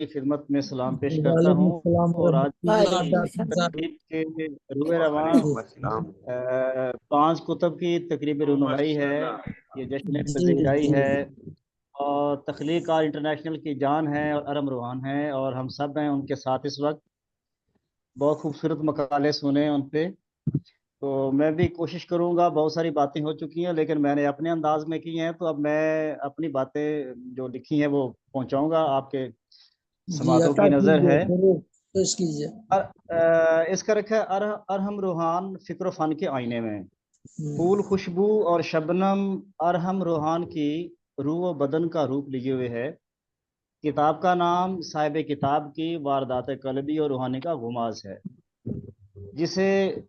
की खिदमत में सलाम पेश करता वालेकुम हूँ। अस्सलाम और आज वरहमतुल्लाहि तकरीब के रूए रवां वबरकातुहू। पांच कुतब की तकरीब रुनुमाई है। ये जश्न जी पजीराई जी। है। और तख्लीक कार इंटरनेशनल की जान है और अरम रूहान है, और हम सब हैं उनके साथ इस वक्त। बहुत खूबसूरत मकाले सुने उन पे। तो मैं भी कोशिश करूंगा, बहुत सारी बातें हो चुकी हैं लेकिन मैंने अपने अंदाज में की हैं, तो अब मैं अपनी बातें जो लिखी हैं वो पहुंचाऊंगा आपके जी, समातों अता की नज़र कीजिए, है। जरूर पेश कीजिए। इसका रखा है अरहम रूहान फिक्र फन के आईने में। हम्म, फूल खुशबू और शबनम अरहम रूहान की रूह व बदन का रूप लिए हुए है। किताब का नाम साहिब किताब की वारदात कल्बी और रूहानी का गुमाज है, जिसे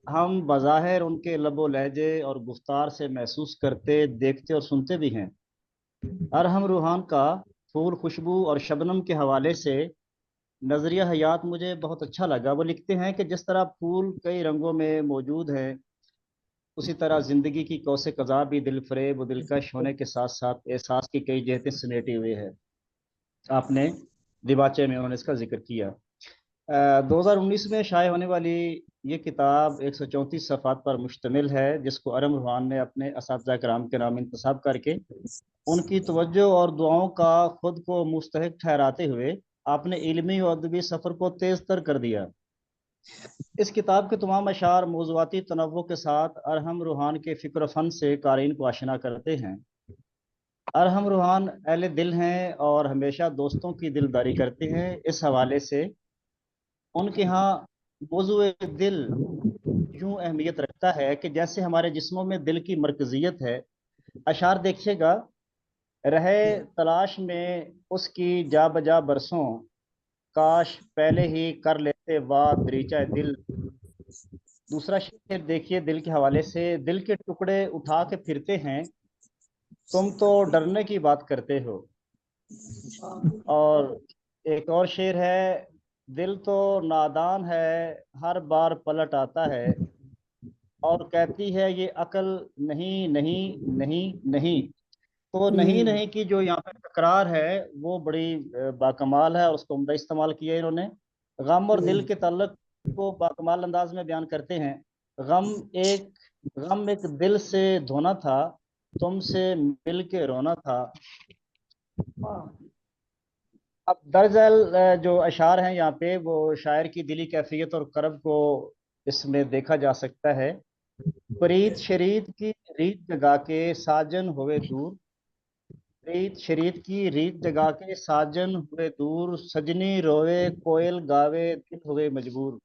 हम बज़ाहिर उनके लबो लहजे और गुफ्तार से महसूस करते, देखते और सुनते भी हैं। अरहम रूहान का फूल खुशबू और शबनम के हवाले से नजरिया हयात मुझे बहुत अच्छा लगा। वो लिखते हैं कि जिस तरह फूल कई रंगों में मौजूद है, उसी तरह जिंदगी की कौसे कज़ा भी दिल फरेब व दिलकश होने के साथ साथ एहसास की कई जहतें समेटी हुई है। आपने दिबाचे में उन्होंने इसका जिक्र किया। 2019 में शाये होने वाली ये किताब 134 सफ़ात पर मुश्तमिल है, जिसको अरम रूहान ने अपने असातिज़ा कराम के नाम इंतसाब करके उनकी तवज्जो और दुआओं का खुद को मुस्तहिक ठहराते हुए आपने इल्मी और अदबी सफ़र को तेज़ तर कर दिया। इस किताब के तमाम अशार मौज़ूआती तनव्वुर के साथ अरहम रूहान के फ़िक्र फ़न से क़ारीन को आशना करते हैं। अरहम रूहान अहले दिल हैं और हमेशा दोस्तों की दिलदारी करते हैं। इस हवाले से उनके यहाँ मौजूए दिल यूं अहमियत रखता है कि जैसे हमारे जिस्मों में दिल की मरकजियत है। अशार देखिएगा, रहे तलाश में उसकी जा बजा बरसों, काश पहले ही कर लेते वाह दरीचा दिल। दूसरा शेर देखिए दिल के हवाले से, दिल के टुकड़े उठा के फिरते हैं, तुम तो डरने की बात करते हो। और एक और शेर है, दिल तो नादान है, हर बार पलट आता है और कहती है ये अकल नहीं नहीं नहीं नहीं। तो नहीं हम्म, नहीं की जो यहाँ पे तकरार है वो बड़ी बाकमाल है, और उसको उम्दा इस्तेमाल किया है इन्होंने। गम और दिल के ताल्लुक को बाकमाल अंदाज में बयान करते हैं। गम एक गम एक दिल से धोना था, तुमसे मिल के रोना था। अब दरअसल जो अशार हैं यहाँ पे, वो शायर की दिली कैफियत और करब को इसमें देखा जा सकता है। प्रीत शरीत की रीत जगा के साजन हुए दूर, प्रीत शरीत की रीत जगा के साजन हुए दूर, सजनी रोवे कोयल गावे दिल हुए मजबूर।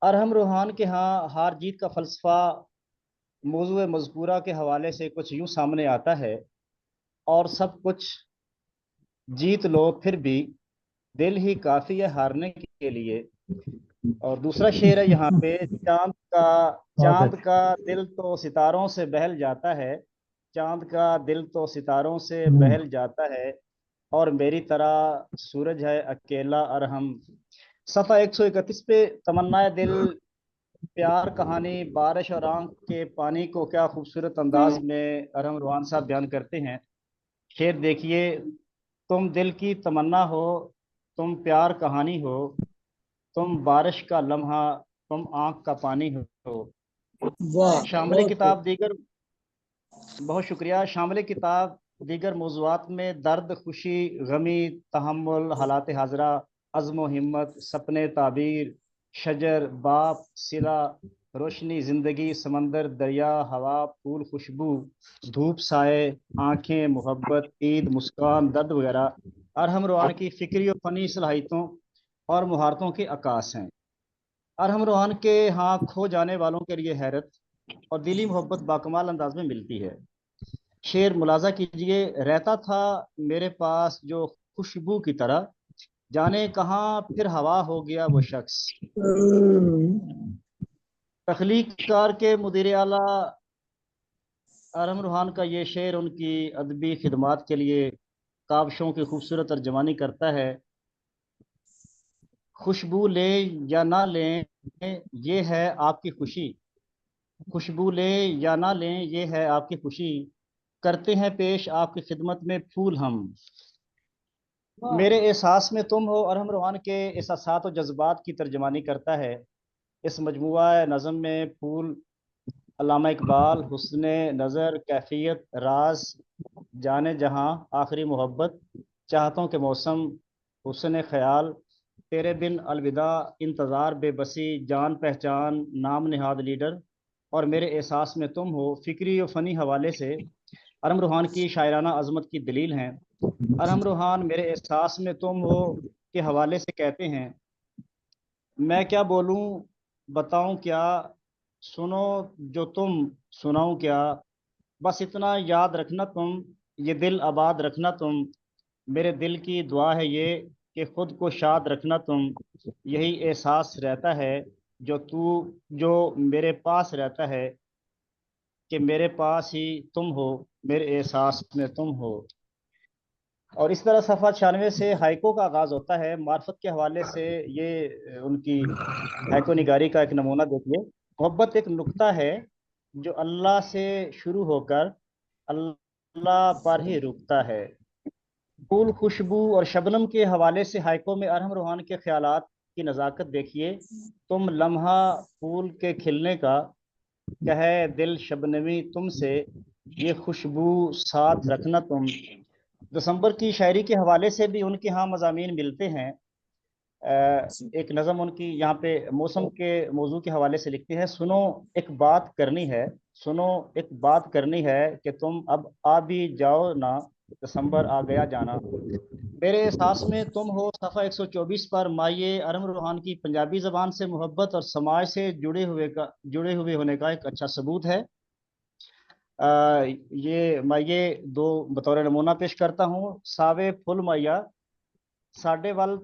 अरहम रूहान के यहाँ हार जीत का फलसफा मौजूद मजकूरा के हवाले से कुछ यूं सामने आता है, और सब कुछ जीत लो फिर भी दिल ही काफी है हारने के लिए। और दूसरा शेर है यहाँ पे, बहुत चांद अच्छा। का दिल तो सितारों से बहल जाता है, चांद का दिल तो सितारों से हम्म, बहल जाता है, और मेरी तरह सूरज है अकेला अरहम। सफ़ा 131 पे तमन्नाए दिल, प्यार कहानी बारिश और आंख के पानी को क्या खूबसूरत अंदाज में अरहम रूहान साहब बयान करते हैं। शेर देखिए, तुम दिल की तमन्ना हो, तुम प्यार कहानी हो, तुम बारिश का लम्हा, तुम आंख का पानी हो। वाह, शामिल बहुत खूब। किताब दीगर बहुत शुक्रिया। शामिल किताब दीगर मौज़ूआत में दर्द, खुशी, गमी, तहम्मुल, हालात हाजरा, अज़्म हिम्मत, सपने ताबीर, शजर, बाप, सिला, रोशनी, जिंदगी, समंदर, दरिया, हवा, फूल, खुशबू, धूप, साए, आंखें, मोहब्बत, ईद, मुस्कान, दर्द वगैरह अरहम रूहान की फिक्री और फनी सलाहियतों और महारतों के अक्कास हैं। अरहम रूहान के यहाँ खो जाने वालों के लिए हैरत और दिली मोहब्बत बाकमाल अंदाज में मिलती है। शेर मुलाजा कीजिए, रहता था मेरे पास जो खुशबू की तरह, जाने कहाँ फिर हवा हो गया वो शख्स। हम्म, तख्लीक कार के मुदीर आला अरहम रूहान का ये शेर उनकी अदबी खिदमात के लिए काबशों की खूबसूरत तर्जमानी करता है। खुशबू लें या ना लें, ये है आपकी खुशी। खुशबू लें या ना लें, ये है आपकी खुशी। करते हैं पेश आपकी खिदमत में फूल हम। मेरे एहसास में तुम हो अरहम रूहान के एहसासात और जज्बात की तर्जमानी करता है। इस मजमूआ नज़म में फूल, अल्लामा इकबाल, हुस्न नज़र, कैफियत, राज, जाने जहां, आखिरी मोहब्बत, चाहतों के मौसम, हुस्न ख्याल, तेरे बिन अलविदा, इंतज़ार, बेबसी, जान पहचान, नाम निहाद लीडर और मेरे एहसास में तुम हो फिक्री और फ़नी हवाले से अरहम रूहान की शायराना अजमत की दलील हैं। अरहम रूहान मेरे एहसास में तुम हो के हवाले से कहते हैं, मैं क्या बोलूं, बताऊं क्या, सुनो जो तुम, सुनाऊं क्या, बस इतना याद रखना तुम, ये दिल आबाद रखना तुम, मेरे दिल की दुआ है ये कि खुद को शाद रखना तुम, यही एहसास रहता है जो तू, जो मेरे पास रहता है कि मेरे पास ही तुम हो, मेरे एहसास में तुम हो। और इस तरह सफ़ा 96 से हाइको का आगाज होता है। मार्फत के हवाले से ये उनकी हाइको निगारी का एक नमूना देखिए। मोहब्बत एक नुक्ता है जो अल्लाह से शुरू होकर अल्लाह पर ही रुकता है। फूल, खुशबू और शबनम के हवाले से हाइको में अरहम रूहान के ख्यालात की नज़ाकत देखिए। तुम लम्हा फूल के खिलने का, कहे दिल शबनमी तुमसे, ये खुशबू साथ रखना तुम। दिसंबर की शायरी के हवाले से भी उनके यहाँ मज़ामीन मिलते हैं। एक नज़म उनकी यहाँ पे मौसम के मौजू के हवाले से लिखते हैं, सुनो एक बात करनी है, सुनो एक बात करनी है कि तुम अब आ भी जाओ ना, दिसंबर आ गया जाना। मेरे एहसास में तुम हो सफ़ा 124 पर माये अरहम रूहान की पंजाबी ज़बान से मोहब्बत और समाज से जुड़े हुए होने का एक अच्छा सबूत है। ये माये दो बतौर नमूना पेश करता हूँ। सावे फुल माया, साडे वल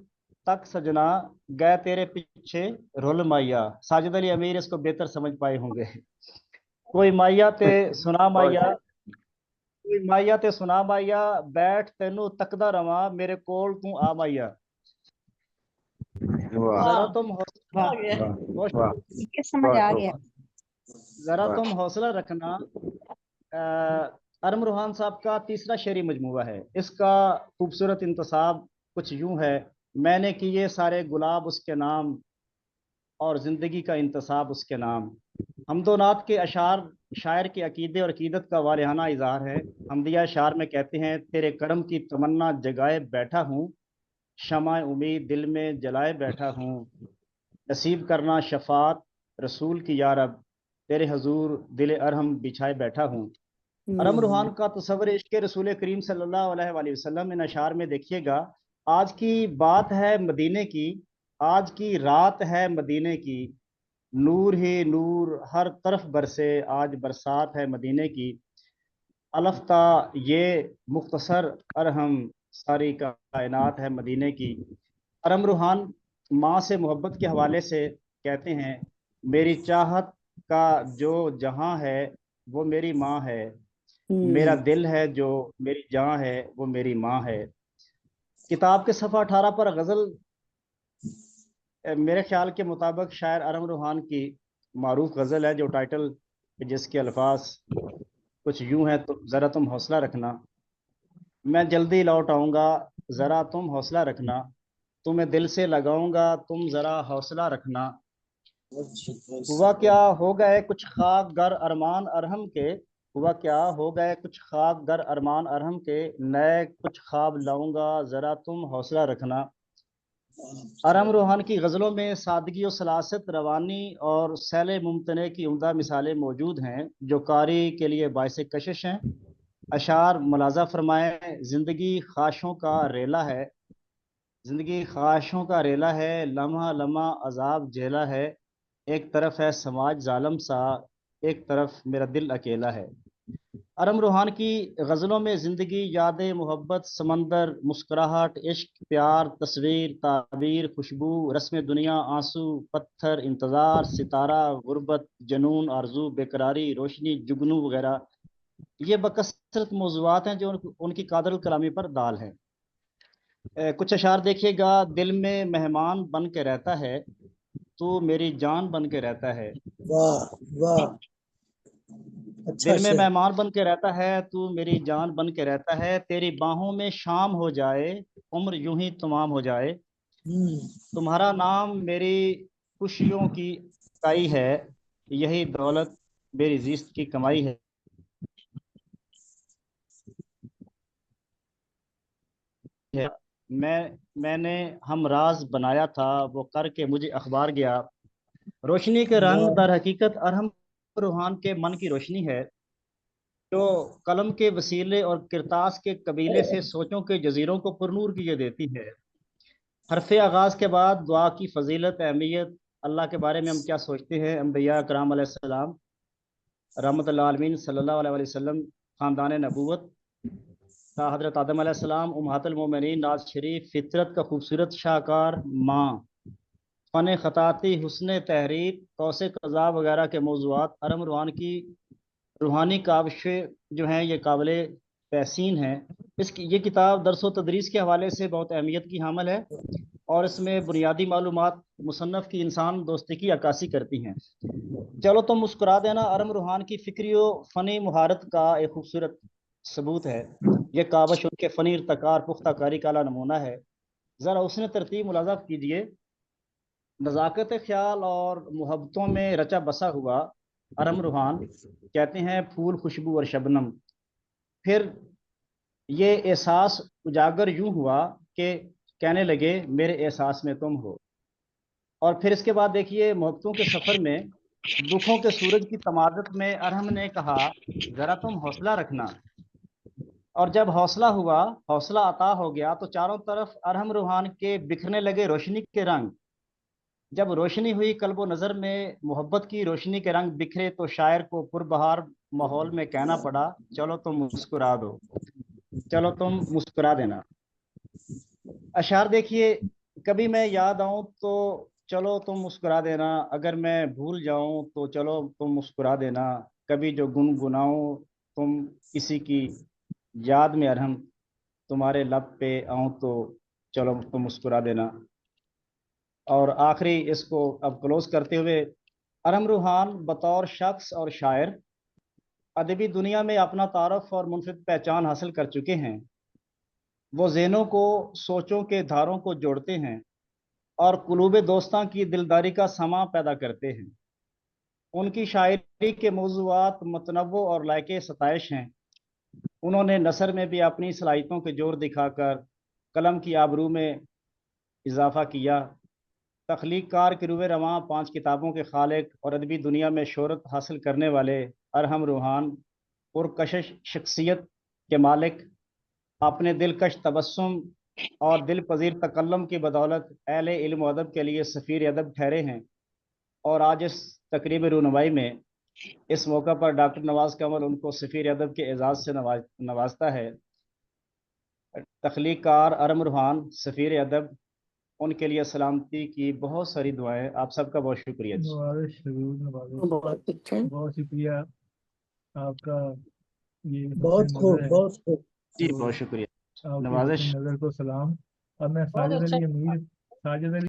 तक सजना, गए तेरे पीछे रुल माया। साजिद अली अमीर इसको बेहतर समझ पाए होंगे। कोई माया ते सुना माया, कोई माया ते सुना माया, बैठ तेनू तकदा रवां, मेरे कोल तू आ माया। वाह जरा वाह तुम वाह, वाह बहुत वाह ये समझ बहुत आ गया। खूब जरा वाह तुम हौसला रखना। अरम रूहान साहब का तीसरा शेरी मजमूआ है। इसका खूबसूरत इंतसाब कुछ यूं है, मैंने किए सारे गुलाब उसके नाम और जिंदगी का इंतसाब उसके नाम। हमदो नात के अशार शायर के अकीदे और अकीदत का वारिहाना इजहार है। हमदिया अशार में कहते हैं, तेरे करम की तमन्ना जगाए बैठा हूँ, शमाए उम्मीद दिल में जलाए बैठा हूँ, नसीब करना शफात रसूल की यारब, तेरे हजूर दिल अरहम बिछाए बैठा हूँ। अरम रूहान का तस्वर इश्क रसूल करीम सल्लल्लाहु अलैहि वसल्लम इन अशार में देखिएगा। आज की बात है मदीने की, आज की रात है मदीने की, नूर ही नूर हर तरफ बरसे, आज बरसात है मदीने की। अलफ्ता ये मुख्तसर अरहम, सारी कायनात है मदीने की। अरम रूहान माँ से मोहब्बत के हवाले से कहते हैं, मेरी चाहत का जो जहां है वो मेरी माँ है, मेरा दिल है जो मेरी जान है वो मेरी माँ है। किताब के सफ़ा 18 पर गज़ल, मेरे ख्याल के मुताबिक शायर अरम रूहान की मारूफ गज़ल है, जो टाइटल जिसके अल्फाज कुछ यूं है, तो ज़रा तुम हौसला रखना, मैं जल्दी लौट आऊँगा, ज़रा तुम हौसला रखना, तुम्हें दिल से लगाऊंगा, तुम ज़रा हौसला रखना। हुआ क्या हो गए कुछ खाक गर अरमान अरहम के, हुआ क्या हो गए कुछ खाक गर अरमान अरहम के, नए कुछ ख्वाब लाऊंगा, ज़रा तुम हौसला रखना। अरहम रूहान की गज़लों में सादगी और सलासत, रवानी और सैल मुमतने की उम्दा मिसालें मौजूद हैं, जो कारी के लिए बायस कशिश हैं। अशार मुलाजा फरमाएं, ज़िंदगी ख्वाहिशों का रेला है, ज़िंदगी ख्वाहिशों का रेला है, लम्हा लम्हा अजाब झेला है, एक तरफ है समाज जालम सा, एक तरफ मेरा दिल अकेला है। अरम रूहान की गज़लों में ज़िंदगी, यादें, मोहब्बत, समंदर, मुस्कुराहट, इश्क, प्यार, तस्वीर, ताबीर, खुशबू, रस्म दुनिया, आंसू, पत्थर, इंतज़ार, सितारा, गुर्बत, जनून, आरजू, बेकरारी, रोशनी, जुगनू वगैरह, ये बकसरत मौज़ूआत हैं जो उनकी कादर कलामी पर दाल हैं। कुछ अशार देखिएगा, दिल में मेहमान बन के रहता है, तू मेरी जान बन के रहता है। वाह वाह अच्छा दिल में से। मेहमान बन के रहता है, तू मेरी जान बन के रहता है, तेरी बाहों में शाम हो जाए, उम्र यूं ही तमाम हो जाए। हम्म। तुम्हारा नाम मेरी खुशियों की काई है, यही दौलत मेरी जिस्त की कमाई है। मैंने हम राज बनाया था, वो करके मुझे अखबार गया। रोशनी के रंग वाह। दर हकीकत अरहम रूहान के मन की रोशनी है, जो कलम के वसीले और किरतास के कबीले से सोचों के जजीरों को पुरनूर किए देती है। हरफ आगाज के बाद दुआ की फजीलत अहमियत। अल्लाह के बारे में हम क्या सोचते हैं? अम्बिया कराम अलैहिस्सलाम, रहमतुल्लाह आलमीन सल्लल्लाहु अलैहि वसल्लम, खानदान नबूवत था हजरत आदम अलैहिस्सलाम, उम्महातुल मोमिनीन, नाज शरीफ, फितरत का खूबसूरत शाहकार माँ, फ़न ख़ताती, हुस्न तहरीर, कौसे कज़ा वगैरह के मौज़ूआत अरम रूहान की रूहानी काविश जो हैं, ये काबिल तहसीन हैं। इसकी ये किताब दरस व तदरीस के हवाले से बहुत अहमियत की हामल है, और इसमें बुनियादी मालूमात मुसन्नफ़ की इंसान दोस्ती की अक्कासी करती हैं। चलो तुम मुस्कुरा देना अरम रूहान की फ़िक्री व फ़नी महारत का एक खूबसूरत सबूत है। यह काविश उनके फ़नी इर्तकार पुख्ता कारी का आला नमूना है। ज़रा उसने तरतीब मुलाज़ा कीजिए। नज़ाकत ख्याल और मोहब्बतों में रचा बसा हुआ अरम रूहान, कहते हैं फूल खुशबू और शबनम। फिर ये एहसास उजागर यूं हुआ कि कहने लगे मेरे एहसास में तुम हो। और फिर इसके बाद देखिए, मोहब्बतों के सफ़र में दुखों के सूरज की तमादत में अरहम ने कहा, ज़रा तुम हौसला रखना। और जब हौसला हुआ, हौसला अता हो गया, तो चारों तरफ अरहम रूहान के बिखरने लगे रोशनी के रंग। जब रोशनी हुई कल्बो नज़र में, मोहब्बत की रोशनी के रंग बिखरे, तो शायर को पुरबहार माहौल में कहना पड़ा, चलो तुम मुस्कुरा दो, चलो तुम मुस्कुरा देना। अशार देखिए, कभी मैं याद आऊं तो चलो तुम मुस्कुरा देना, अगर मैं भूल जाऊं तो चलो तुम मुस्कुरा देना, कभी जो गुनगुनाऊं तुम किसी की याद में अरहम, तुम्हारे लब पे आऊं तो चलो तुम मुस्कुरा देना। और आखिरी इसको अब क्लोज करते हुए, अरम रूहान बतौर शख्स और शायर अदबी दुनिया में अपना तारफ और मुनफिद पहचान हासिल कर चुके हैं। वो ज़हनों को सोचों के धारों को जोड़ते हैं, और कुलूब दोस्तां की दिलदारी का समा पैदा करते हैं। उनकी शायरी के मौज़ूआत मतनव्वु और लायके सताइश हैं। उन्होंने नसर में भी अपनी सलाहियतों के जोर दिखाकर कलम की आबरू में इजाफा किया। तख्लीक कार के रुए रवां, पांच किताबों के खालिक और अदबी दुनिया में शोहरत हासिल करने वाले अरहम रूहान पुरकशिश शख्सियत के मालिक, अपने दिलकश तबस्सुम और दिल पजीर तकल्लुम की बदौलत अहले इल्म व अदब के लिए सफ़ीर अदब ठहरे हैं। और आज इस तकरीब रूनवाई में, इस मौका पर डॉक्टर नवाज कमल उनको सफ़ीर अदब के एजाज़ से नवाजता है। तख्लीक कार अरम रूहान सफ़ीर अदब, उनके लिए सलामती की बहुत सारी दुआएं। आप सबका बहुत शुक्रिया जी। नवाजिश जरूर नवाजिश। बहुत अच्छा। बहुत शुक्रिया आपका। ये हुस्न बहुत खूब, नज़र है। बहुत खूब। जी बहुत शुक्रिया। आपकी हुस्न नवाजिश। नज़र को सलाम। अब मैं साजिद अली अमीर, साजिद अली